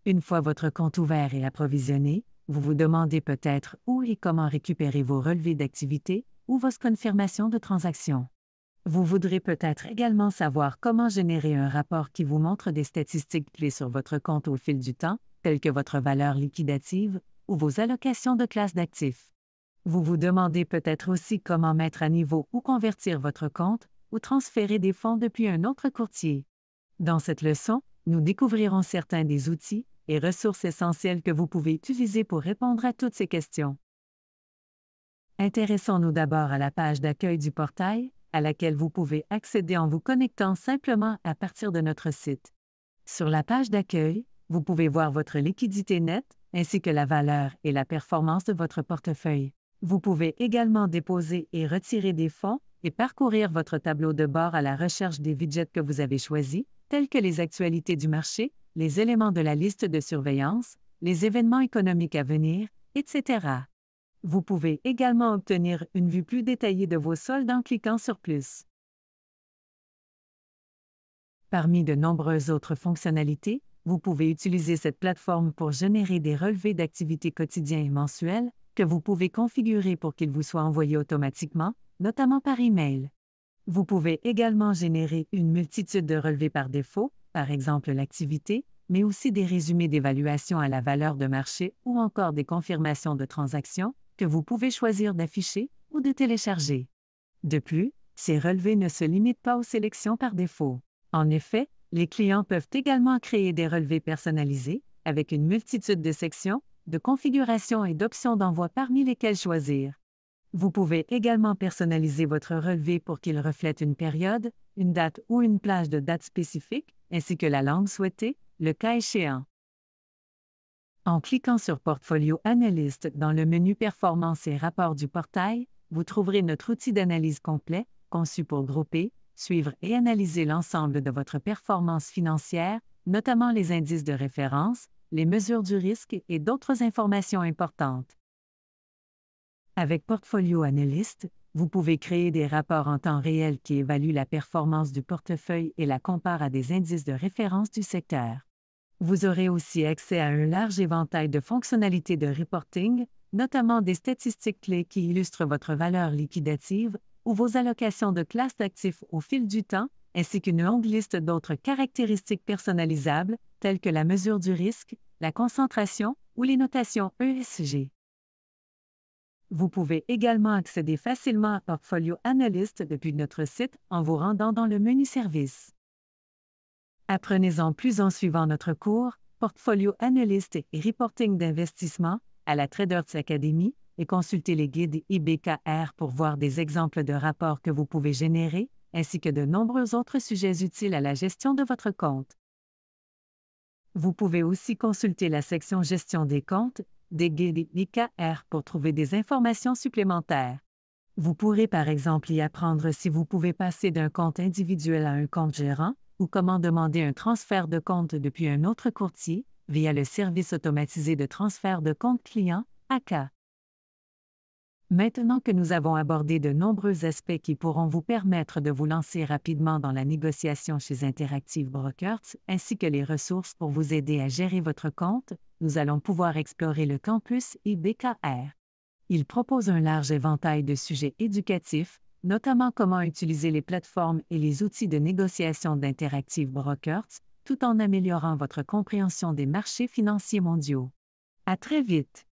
Une fois votre compte ouvert et approvisionné, vous vous demandez peut-être où et comment récupérer vos relevés d'activité ou vos confirmations de transactions. Vous voudrez peut-être également savoir comment générer un rapport qui vous montre des statistiques clés sur votre compte au fil du temps, telles que votre valeur liquidative ou vos allocations de classe d'actifs. Vous vous demandez peut-être aussi comment mettre à niveau ou convertir votre compte ou transférer des fonds depuis un autre courtier. Dans cette leçon, nous découvrirons certains des outils et ressources essentielles que vous pouvez utiliser pour répondre à toutes ces questions. Intéressons-nous d'abord à la page d'accueil du portail, à laquelle vous pouvez accéder en vous connectant simplement à partir de notre site. Sur la page d'accueil, vous pouvez voir votre liquidité nette, ainsi que la valeur et la performance de votre portefeuille. Vous pouvez également déposer et retirer des fonds et parcourir votre tableau de bord à la recherche des widgets que vous avez choisis, tels que les actualités du marché, les éléments de la liste de surveillance, les événements économiques à venir, etc. Vous pouvez également obtenir une vue plus détaillée de vos soldes en cliquant sur Plus. Parmi de nombreuses autres fonctionnalités, vous pouvez utiliser cette plateforme pour générer des relevés d'activité quotidiens et mensuels que vous pouvez configurer pour qu'ils vous soient envoyés automatiquement, notamment par email. Vous pouvez également générer une multitude de relevés par défaut, par exemple l'activité, mais aussi des résumés d'évaluation à la valeur de marché ou encore des confirmations de transactions que vous pouvez choisir d'afficher ou de télécharger. De plus, ces relevés ne se limitent pas aux sélections par défaut. En effet, les clients peuvent également créer des relevés personnalisés, avec une multitude de sections, de configurations et d'options d'envoi parmi lesquelles choisir. Vous pouvez également personnaliser votre relevé pour qu'il reflète une période, une date ou une plage de date spécifique, ainsi que la langue souhaitée, le cas échéant. En cliquant sur Portfolio Analyst dans le menu Performance et rapports du portail, vous trouverez notre outil d'analyse complet, conçu pour grouper, suivre et analyser l'ensemble de votre performance financière, notamment les indices de référence, les mesures du risque et d'autres informations importantes. Avec Portfolio Analyst, vous pouvez créer des rapports en temps réel qui évaluent la performance du portefeuille et la comparent à des indices de référence du secteur. Vous aurez aussi accès à un large éventail de fonctionnalités de reporting, notamment des statistiques clés qui illustrent votre valeur liquidative ou vos allocations de classe d'actifs au fil du temps, ainsi qu'une longue liste d'autres caractéristiques personnalisables, telles que la mesure du risque, la concentration ou les notations ESG. Vous pouvez également accéder facilement à Portfolio Analyst depuis notre site en vous rendant dans le menu Services. Apprenez-en plus en suivant notre cours Portfolio Analyst et Reporting d'investissement à la Traders Academy et consultez les guides IBKR pour voir des exemples de rapports que vous pouvez générer, ainsi que de nombreux autres sujets utiles à la gestion de votre compte. Vous pouvez aussi consulter la section Gestion des comptes des guides IBKR pour trouver des informations supplémentaires. Vous pourrez par exemple y apprendre si vous pouvez passer d'un compte individuel à un compte gérant ou comment demander un transfert de compte depuis un autre courtier via le service automatisé de transfert de compte client, ACA. Maintenant que nous avons abordé de nombreux aspects qui pourront vous permettre de vous lancer rapidement dans la négociation chez Interactive Brokers, ainsi que les ressources pour vous aider à gérer votre compte, nous allons pouvoir explorer le campus IBKR. Il propose un large éventail de sujets éducatifs, notamment comment utiliser les plateformes et les outils de négociation d'Interactive Brokers, tout en améliorant votre compréhension des marchés financiers mondiaux. À très vite!